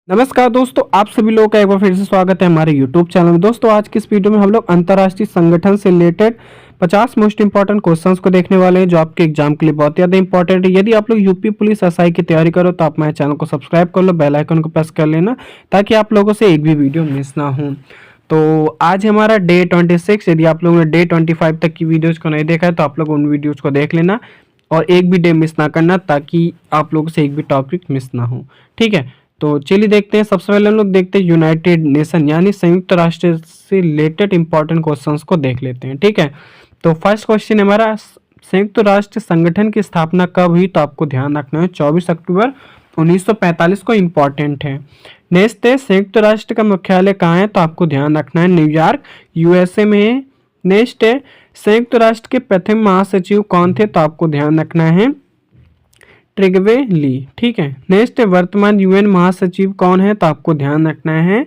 नमस्कार दोस्तों, आप सभी लोगों का एक बार फिर से स्वागत है हमारे YouTube चैनल में। दोस्तों आज की इस वीडियो में हम लोग अंतर्राष्ट्रीय संगठन से रिलेटेड 50 मोस्ट इंपॉर्टेंट क्वेश्चंस को देखने वाले हैं जो आपके एग्जाम के लिए बहुत ज़्यादा इंपॉर्टेंट है। यदि आप लोग यूपी पुलिस एसआई की तैयारी करो तो आप हमारे चैनल को सब्सक्राइब कर लो, बेल आइकन को प्रेस कर लेना ताकि आप लोगों से एक भी वीडियो मिस ना हो। तो आज हमारा डे 26। यदि आप लोगों ने डे 25 तक की वीडियोज़ को नहीं देखा है तो आप लोग उन वीडियोज़ को देख लेना और एक भी डे मिस ना करना ताकि आप लोगों से एक भी टॉपिक मिस ना हो। ठीक है, तो चलिए देखते हैं। सबसे पहले हम लोग देखते हैं यूनाइटेड नेशन यानी संयुक्त राष्ट्र से रिलेटेड इंपॉर्टेंट क्वेश्चंस को देख लेते हैं। ठीक है, तो फर्स्ट क्वेश्चन हमारा, संयुक्त राष्ट्र संगठन की स्थापना कब हुई? तो आपको ध्यान रखना है 24 अक्टूबर 1945 को इम्पॉर्टेंट है। नेक्स्ट है, संयुक्त राष्ट्र का मुख्यालय कहाँ है? तो आपको ध्यान रखना है न्यूयॉर्क यूएसए में है। नेक्स्ट है, संयुक्त राष्ट्र के प्रथम महासचिव कौन थे? तो आपको ध्यान रखना है ट्रिगवे ली। ठीक है, नेक्स्ट है, वर्तमान यूएन महासचिव कौन है? तो आपको ध्यान रखना है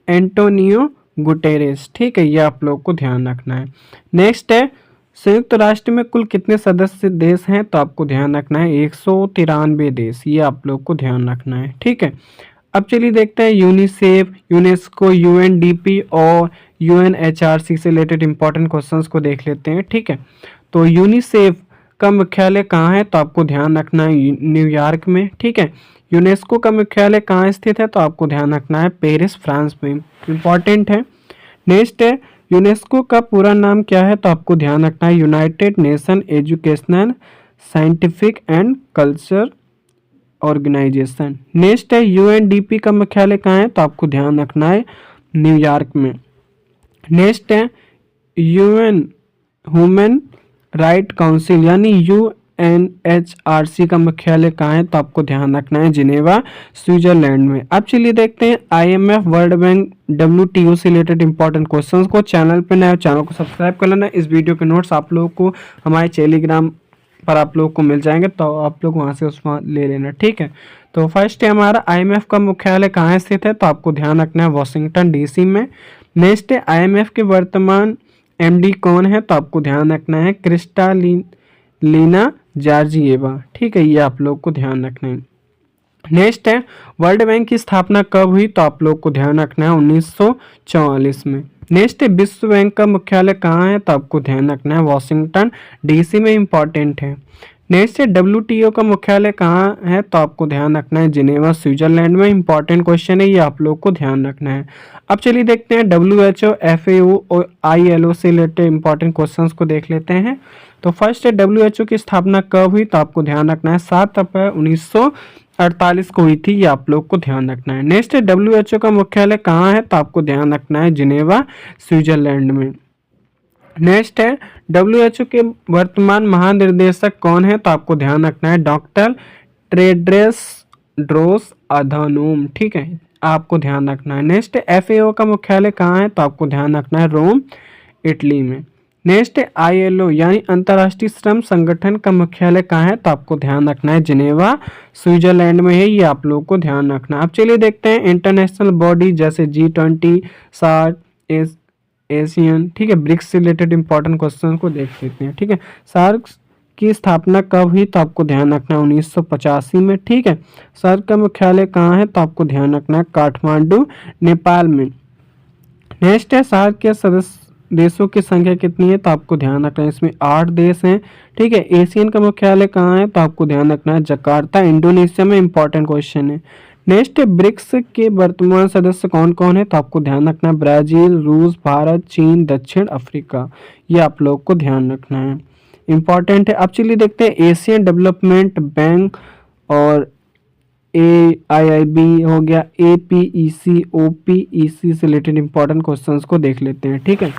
एंटोनियो गुटेरेस। ठीक है, ये आप लोग को ध्यान रखना है। नेक्स्ट है, संयुक्त राष्ट्र में कुल कितने सदस्य देश हैं? तो आपको ध्यान रखना है 193 देश, ये आप लोग को ध्यान रखना है। ठीक है, अब चलिए देखते हैं यूनिसेफ, यूनेस्को, यूएनडीपी और यूएनएचआरसी से रिलेटेड इंपॉर्टेंट क्वेश्चंस को देख लेते हैं। ठीक है, तो यूनिसेफ का मुख्यालय कहाँ है? तो आपको ध्यान रखना है न्यूयॉर्क में। ठीक है, यूनेस्को का मुख्यालय कहाँ स्थित है? तो आपको ध्यान रखना है पेरिस, फ्रांस में, इंपॉर्टेंट है। नेक्स्ट है, यूनेस्को का पूरा नाम क्या है? तो आपको ध्यान रखना है United Nation Educational Scientific and Culture Organization. Next है, यूएनडीपी का मुख्यालय कहाँ है? तो आपको ध्यान रखना है न्यूयॉर्क में। नेक्स्ट है, यूएन ह्यूमन राइट काउंसिल यानी यूएनएचआरसी का मुख्यालय कहाँ है? तो आपको ध्यान रखना है जिनेवा, स्विट्जरलैंड में। अब चलिए देखते हैं आईएमएफ, वर्ल्ड बैंक, डब्ल्यूटीओ से रिलेटेड इंपॉर्टेंट क्वेश्चंस को। चैनल पे नए, चैनल को सब्सक्राइब कर लेना। इस वीडियो के नोट्स आप लोगों को हमारे टेलीग्राम पर आप लोगों को मिल जाएंगे, तो आप लोग वहाँ से उसमें ले लेना। ठीक है, तो फर्स्ट है हमारा आईएमएफ का मुख्यालय कहाँ स्थित है? तो आपको ध्यान रखना है वॉशिंगटन डीसी में। नेक्स्ट है, आईएमएफ के वर्तमान एमडी कौन है? तो आपको ध्यान रखना है क्रिस्टालिना जॉर्जिएवा। ठीक है, ये आप लोग को ध्यान रखना है। नेक्स्ट है, वर्ल्ड बैंक की स्थापना कब हुई? तो आप लोग को ध्यान रखना है 1944 में। नेक्स्ट है, विश्व बैंक का मुख्यालय कहाँ है? तो आपको ध्यान रखना है वॉशिंगटन डीसी में, इंपॉर्टेंट है। नेक्स्ट है, डब्ल्यूटीओ का मुख्यालय कहाँ है? तो आपको ध्यान रखना है जिनेवा, स्विट्जरलैंड में, इंपॉर्टेंट क्वेश्चन है, ये आप लोग को ध्यान रखना है। अब चलिए देखते हैं डब्ल्यूएचओ, एफएओ और आईएलओ से रिलेटेड इंपॉर्टेंट क्वेश्चंस को देख लेते हैं। तो फर्स्ट है, डब्ल्यूएचओ की स्थापना कब हुई? तो आपको ध्यान रखना है 7 अप्रैल 1948 को हुई थी, ये आप लोग को ध्यान रखना है। नेक्स्ट है, डब्ल्यूएचओ का मुख्यालय कहाँ है? तो आपको ध्यान रखना है जिनेवा, स्विट्जरलैंड में। नेक्स्ट है, डब्ल्यूएचओ के वर्तमान महानिर्देशक कौन है? तो आपको ध्यान रखना है डॉक्टर टेड्रोस ड्रोस अधानोम। ठीक है, आपको ध्यान रखना है। नेक्स्ट है, एफएओ का मुख्यालय कहाँ है? तो आपको ध्यान रखना है रोम, इटली में। नेक्स्ट है, आईएलओ यानी अंतर्राष्ट्रीय श्रम संगठन का मुख्यालय कहाँ है? तो आपको ध्यान रखना है जिनेवा, स्विट्जरलैंड में है, ये आप लोगों को ध्यान रखना है। अब चलिए देखते हैं इंटरनेशनल बॉडी जैसे G20, सार्क, एशियन, ठीक है, ब्रिक्स से रिलेटेड इंपॉर्टेंट क्वेश्चन को देख लेते हैं। ठीक है, सार्क की स्थापना कब हुई? तो आपको ध्यान रखना है 1985 में। ठीक है, सार्क का मुख्यालय कहाँ है? तो आपको ध्यान रखना है काठमांडू, नेपाल में। नेक्स्ट है, सार्क के सदस्य देशों की संख्या कितनी है? तो आपको ध्यान रखना है इसमें 8 देश हैं। ठीक है, एशियन का मुख्यालय कहाँ है? तो आपको ध्यान रखना है जकार्ता, इंडोनेशिया में, इंपॉर्टेंट क्वेश्चन है। नेक्स्ट है, ब्रिक्स के वर्तमान सदस्य कौन कौन है? तो आपको ध्यान रखना है ब्राजील, रूस, भारत, चीन, दक्षिण अफ्रीका, ये आप लोग को ध्यान रखना है, इंपॉर्टेंट है। अब चलिए देखते हैं एशियन डेवलपमेंट बैंक और AIIB हो गया, APEC, OPEC से रिलेटेड इंपॉर्टेंट क्वेश्चंस को देख लेते हैं। ठीक है,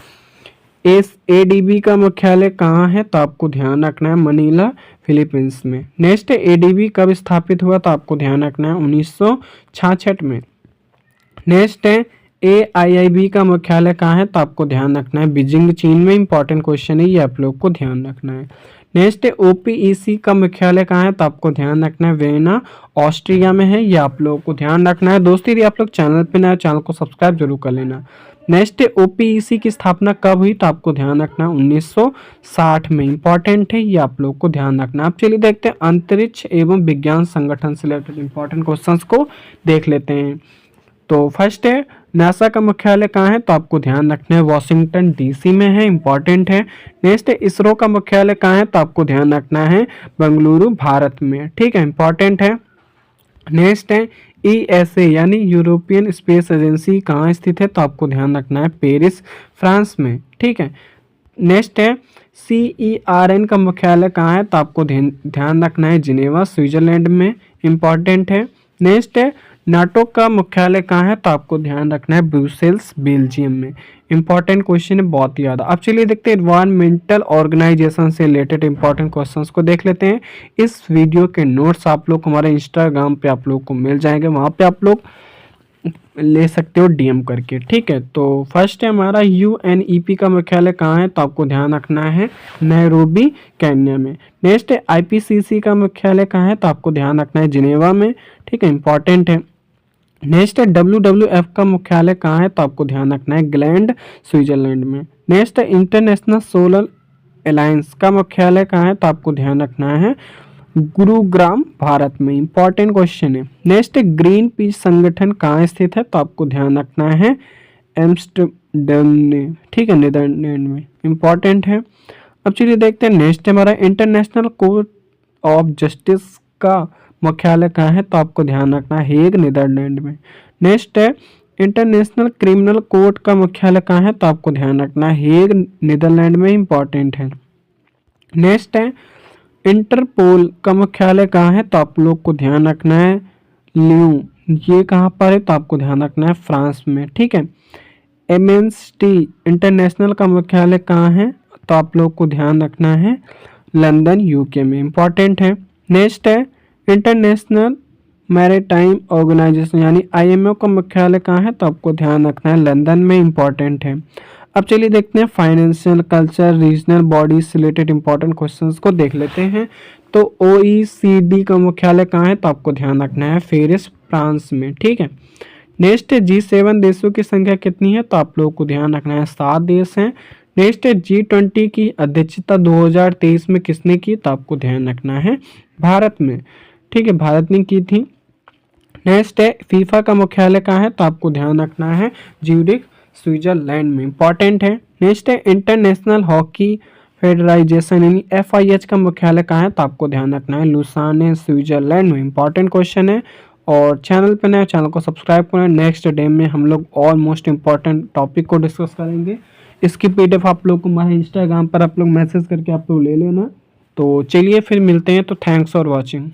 ADB का मुख्यालय कहाँ है? तो आपको ध्यान रखना है मनीला, फिलीपींस में। नेक्स्ट है, ADB कब स्थापित हुआ? तो आपको ध्यान रखना है 1966 में। नेक्स्ट है, AIIB का मुख्यालय कहाँ है? तो आपको ध्यान रखना है बीजिंग, चीन में, इंपॉर्टेंट क्वेश्चन है, ये आप लोग को ध्यान रखना है। नेक्स्ट है, OPEC का मुख्यालय कहाँ है? तो आपको ध्यान रखना है वियना, ऑस्ट्रिया में है, ये आप लोग को ध्यान रखना है। दोस्तों यदि आप लोग चैनल पे नए, चैनल को सब्सक्राइब जरूर कर लेना। नेक्स्ट ओपीईसी की स्थापना कब हुई, तो आपको ध्यान रखना है 1960 में। इंपॉर्टेंट है, ये आप लोग को ध्यान रखना है। अब चलिए देखते हैं अंतरिक्ष एवं विज्ञान संगठन से रिलेटेड इंपॉर्टेंट क्वेश्चंस को देख लेते हैं। तो फर्स्ट है नासा का मुख्यालय कहाँ है, तो आपको ध्यान रखना है वाशिंगटन डीसी में है, इंपॉर्टेंट है। नेक्स्ट है इसरो का मुख्यालय कहाँ है, तो आपको ध्यान रखना है बेंगलुरु भारत में, ठीक है, इंपॉर्टेंट है। नेक्स्ट है ईएसए यानी यूरोपियन स्पेस एजेंसी कहाँ स्थित है, तो आपको ध्यान रखना है पेरिस फ्रांस में, ठीक है। नेक्स्ट है CERN का मुख्यालय कहाँ है, तो आपको ध्यान रखना है जिनेवा स्विट्जरलैंड में, इंपॉर्टेंट है। नेक्स्ट है नाटो का मुख्यालय कहाँ है, तो आपको ध्यान रखना है ब्रुसेल्स बेल्जियम में, इंपॉर्टेंट क्वेश्चन है बहुत ही ज़्यादा। अब चलिए देखते हैं एनवायरमेंटल ऑर्गेनाइजेशन से रिलेटेड इंपॉर्टेंट क्वेश्चंस को देख लेते हैं। इस वीडियो के नोट्स आप लोग हमारे इंस्टाग्राम पे आप लोग को मिल जाएंगे, वहाँ पे आप लोग ले सकते हो डीएम करके, ठीक है। तो फर्स्ट है हमारा UNEP का मुख्यालय कहाँ है, तो आपको ध्यान रखना है नैरोबी केन्या में। नेक्स्ट है IPCC का मुख्यालय कहाँ है, तो आपको ध्यान रखना है जिनेवा में, ठीक है, इंपॉर्टेंट है। नेक्स्ट है WWF का मुख्यालय कहाँ है, तो आपको ध्यान रखना है ग्लैंड स्विट्जरलैंड में। नेक्स्ट है इंटरनेशनल सोलर अलायंस का मुख्यालय कहाँ है, तो आपको ध्यान रखना है गुरुग्राम भारत में, इंपॉर्टेंट क्वेश्चन है। नेक्स्ट ग्रीन पीस संगठन कहाँ स्थित है, तो आपको ध्यान रखना है एम्स्टर्डम में, ठीक है, नीदरलैंड में, इंपॉर्टेंट है। अब चलिए देखते हैं नेक्स्ट हमारा इंटरनेशनल कोर्ट ऑफ जस्टिस का मुख्यालय कहाँ है, तो आपको ध्यान रखना है हेग नीदरलैंड में। नेक्स्ट है इंटरनेशनल क्रिमिनल कोर्ट का मुख्यालय कहाँ है, तो आपको ध्यान रखना है हेग नीदरलैंड में, इंपॉर्टेंट है। नेक्स्ट है इंटरपोल का मुख्यालय कहाँ है, तो आप लोग को ध्यान रखना है ल्यू, ये कहाँ पर है, तो आपको ध्यान रखना है फ्रांस में, ठीक है। एमएनएसटी इंटरनेशनल का मुख्यालय कहाँ है, तो आप लोग को ध्यान रखना है लंदन यूके में, इंपॉर्टेंट है। नेक्स्ट है इंटरनेशनल मैरीटाइम ऑर्गेनाइजेशन यानी IMO का मुख्यालय कहाँ है, तो आपको ध्यान रखना है लंदन में, इंपॉर्टेंट है। अब चलिए देखते हैं फाइनेंशियल कल्चर रीजनल बॉडीज से रिलेटेड इंपॉर्टेंट क्वेश्चंस को देख लेते हैं। तो OECD का मुख्यालय कहाँ है, तो आपको ध्यान रखना है पेरिस फ्रांस में, ठीक है। नेक्स्ट है G7 देशों की संख्या कितनी है, तो आप लोगों को ध्यान रखना है 7 देश हैं। नेक्स्ट है G20 की अध्यक्षता 2023 में किसने की, तो आपको ध्यान रखना है भारत में, ठीक है, भारत ने की थी। नेक्स्ट है फीफा का मुख्यालय कहाँ है, तो आपको ध्यान रखना है ज्यूरिख स्विट्जरलैंड में, इंपॉर्टेंट है। नेक्स्ट है इंटरनेशनल हॉकी फेडराइजेशन यानी FIH का मुख्यालय कहाँ है, तो आपको ध्यान रखना है लुसाने स्विट्जरलैंड में, इंपॉर्टेंट क्वेश्चन है। और चैनल पर नए चैनल को सब्सक्राइब करें। नेक्स्ट डे में हम लोग और मोस्ट इंपॉर्टेंट टॉपिक को डिस्कस करेंगे। इसकी PDF आप लोग को हमारे इंस्टाग्राम पर आप लोग मैसेज करके आप लोग ले लेना। तो चलिए फिर मिलते हैं, तो थैंक्स फॉर वॉचिंग।